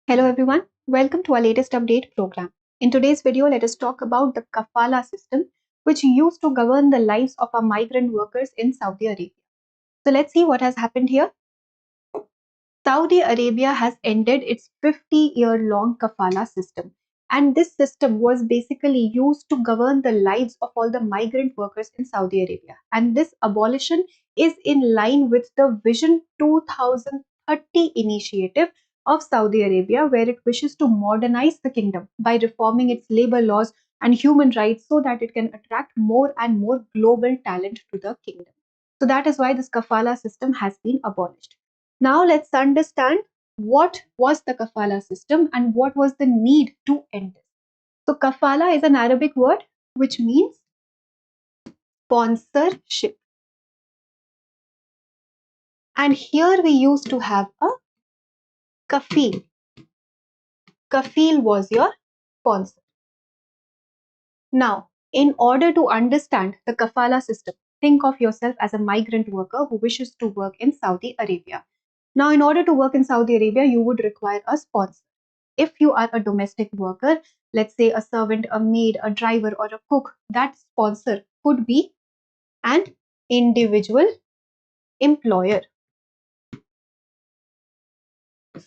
Hello everyone, welcome to our latest update program. In today's video, let us talk about the Kafala system, which used to govern the lives of our migrant workers in Saudi Arabia. So let's see what has happened here. Saudi Arabia has ended its 50-year-long Kafala system. And this system was basically used to govern the lives of all the migrant workers in Saudi Arabia. And this abolition is in line with the Vision 2030 initiative of Saudi Arabia, where it wishes to modernize the kingdom by reforming its labor laws and human rights so that it can attract more and more global talent to the kingdom. So that is why this kafala system has been abolished. Now let's understand what was the kafala system and what was the need to end it. So kafala is an Arabic word which means sponsorship. And here we used to have a kafil. Kafil was your sponsor. Now, in order to understand the kafala system, think of yourself as a migrant worker who wishes to work in Saudi Arabia. Now, in order to work in Saudi Arabia, you would require a sponsor. If you are a domestic worker, let's say a servant, a maid, a driver, or a cook, that sponsor could be an individual employer.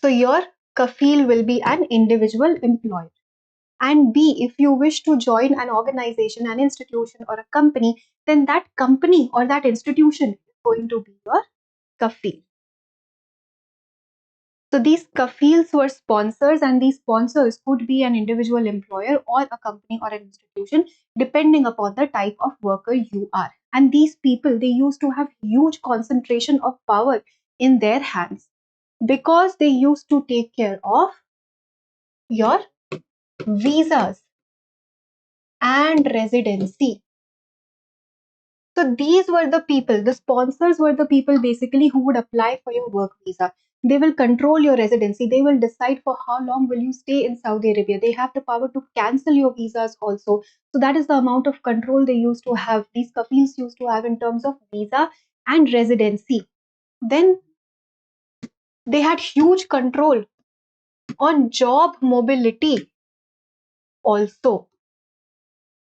So, your kafil will be an individual employer. And B, if you wish to join an organization, an institution, or a company, then that company or that institution is going to be your kafil. So these kafils were sponsors, and these sponsors could be an individual employer or a company or an institution, depending upon the type of worker you are. And these people, they used to have huge concentration of power in their hands because they used to take care of your visas and residency. So these were the people, the sponsors were the people basically who would apply for your work visa. They will control your residency. They will decide for how long will you stay in Saudi Arabia. They have the power to cancel your visas also. So that is the amount of control they used to have. These kafils used to have in terms of visa and residency. Then they had huge control on job mobility also.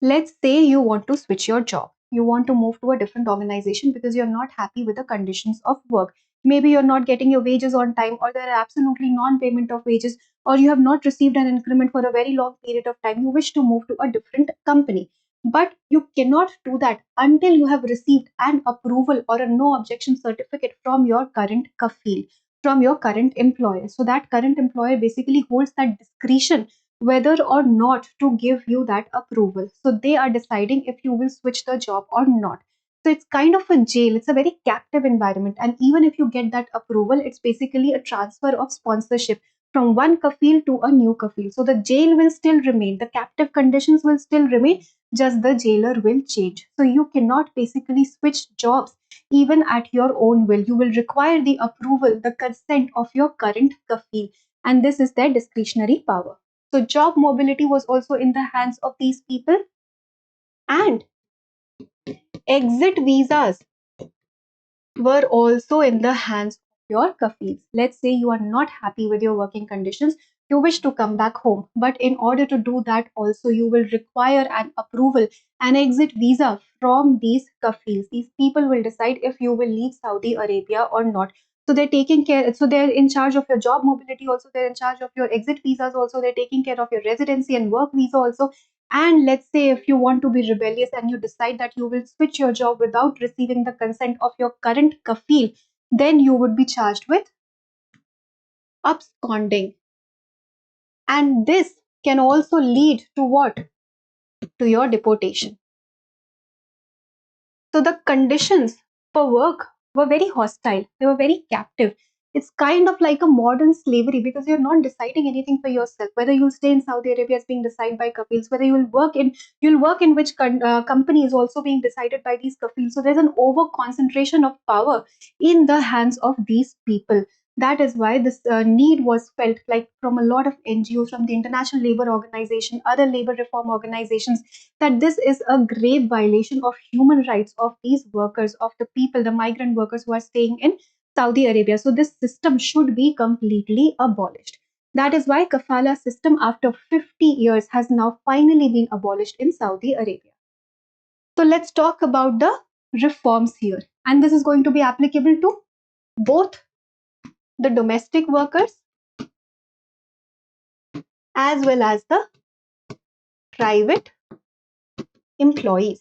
Let's say you want to switch your job. You want to move to a different organization because you're not happy with the conditions of work. Maybe you're not getting your wages on time, or there are absolutely non-payment of wages, or you have not received an increment for a very long period of time. You wish to move to a different company. But you cannot do that until you have received an approval or a no objection certificate from your current kafil, from your current employer. So that current employer basically holds that discretion whether or not to give you that approval. So they are deciding if you will switch the job or not. So it's kind of a jail. It's a very captive environment. And even if you get that approval, it's basically a transfer of sponsorship from one kafil to a new kafil. So the jail will still remain. The captive conditions will still remain. Just the jailer will change. So you cannot basically switch jobs even at your own will. You will require the approval, the consent of your current kafil. And this is their discretionary power. So job mobility was also in the hands of these people, and exit visas were also in the hands of your kafils. Let's say you are not happy with your working conditions, you wish to come back home, but in order to do that also you will require an approval, an exit visa from these kafils. These people will decide if you will leave Saudi Arabia or not. So they're taking care, so they're in charge of your job mobility also, they're in charge of your exit visas also, they're taking care of your residency and work visa also. And let's say if you want to be rebellious and you decide that you will switch your job without receiving the consent of your current kafil, then you would be charged with absconding. And this can also lead to what? To your deportation. So the conditions for work were very hostile. They were very captive. It's kind of like a modern slavery because you're not deciding anything for yourself. Whether you'll stay in Saudi Arabia is being decided by kafils. Whether you'll work in which company is also being decided by these kafils. So there's an over concentration of power in the hands of these people. That is why this need was felt, like from a lot of NGOs, from the International Labour Organization, other labor reform organizations, that this is a grave violation of human rights of these workers, of the people, the migrant workers who are staying in Saudi Arabia. So this system should be completely abolished. That is why Kafala system after 50 years has now finally been abolished in Saudi Arabia. So let's talk about the reforms here. And this is going to be applicable to both the domestic workers as well as the private employees.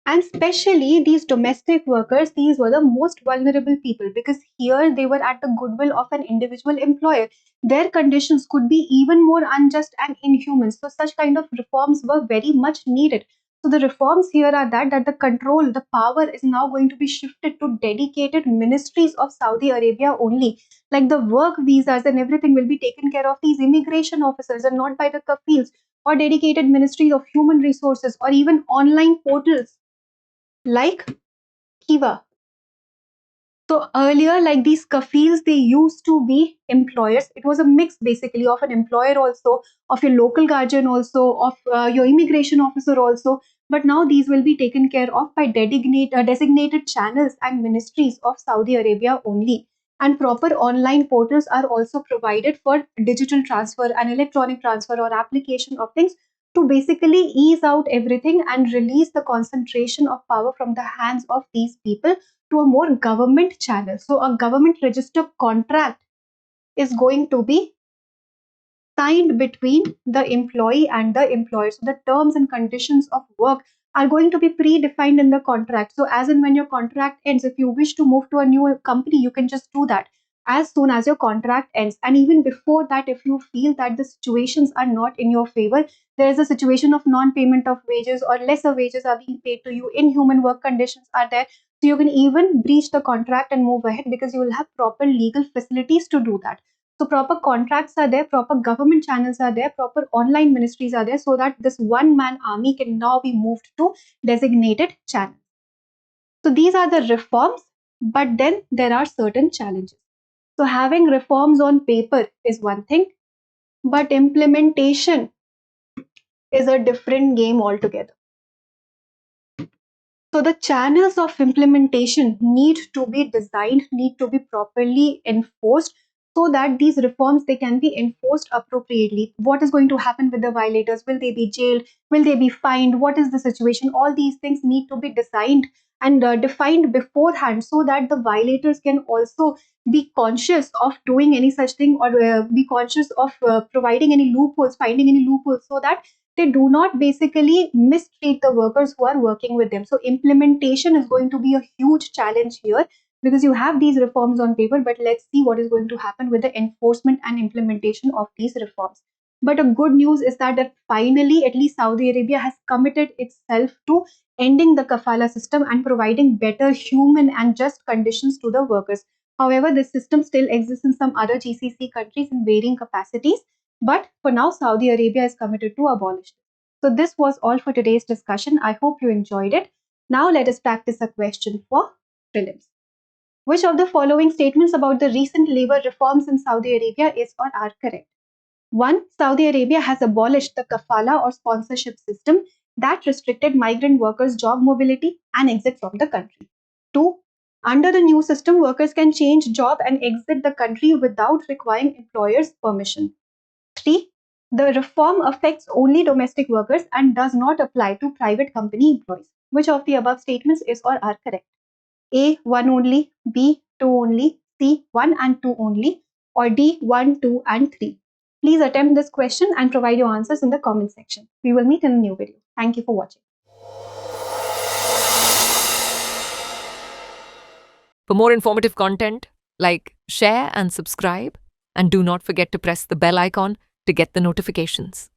And especially these domestic workers, these were the most vulnerable people because here they were at the goodwill of an individual employer. Their conditions could be even more unjust and inhuman. So such kind of reforms were very much needed. So the reforms here are that the control, the power is now going to be shifted to dedicated ministries of Saudi Arabia only. Like the work visas and everything will be taken care of these immigration officers and not by the kafils or dedicated ministry of human resources or even online portals like Kiva. So earlier, like these kafils, they used to be employers. It was a mix basically of an employer also, of your local guardian also, of your immigration officer also. But now these will be taken care of by designated channels and ministries of Saudi Arabia only. And proper online portals are also provided for digital transfer and electronic transfer or application of things to basically ease out everything and release the concentration of power from the hands of these people to a more government channel. So a government register contract is going to be signed between the employee and the employer. So the terms and conditions of work are going to be predefined in the contract. So as and when your contract ends, if you wish to move to a new company, you can just do that as soon as your contract ends. And even before that, if you feel that the situations are not in your favor, there is a situation of non-payment of wages or lesser wages are being paid to you, inhuman work conditions are there. So you can even breach the contract and move ahead because you will have proper legal facilities to do that. So proper contracts are there, proper government channels are there, proper online ministries are there so that this one-man army can now be moved to designated channels. So these are the reforms, but then there are certain challenges. So having reforms on paper is one thing, but implementation is a different game altogether. So the channels of implementation need to be designed, need to be properly enforced so that these reforms they can be enforced appropriately. What is going to happen with the violators? Will they be jailed? Will they be fined? What is the situation? All these things need to be designed and defined beforehand so that the violators can also be conscious of doing any such thing or be conscious of providing any loopholes, finding any loopholes so that they do not basically mistreat the workers who are working with them. So implementation is going to be a huge challenge here because you have these reforms on paper, but let's see what is going to happen with the enforcement and implementation of these reforms. But a good news is that finally, at least Saudi Arabia has committed itself to ending the kafala system and providing better human and just conditions to the workers. However, this system still exists in some other GCC countries in varying capacities. But for now, Saudi Arabia is committed to abolish it. So this was all for today's discussion. I hope you enjoyed it. Now let us practice a question for prelims. Which of the following statements about the recent labor reforms in Saudi Arabia is or are correct? 1. Saudi Arabia has abolished the kafala or sponsorship system that restricted migrant workers' job mobility and exit from the country. 2. Under the new system, workers can change job and exit the country without requiring employers' permission. 3. The reform affects only domestic workers and does not apply to private company employees. Which of the above statements is or are correct? A. 1 only, B. 2 only, C. 1 and 2 only, or D. 1, 2 and 3. Please attempt this question and provide your answers in the comment section. We will meet in a new video. Thank you for watching. For more informative content, like, share and subscribe, and do not forget to press the bell icon to get the notifications.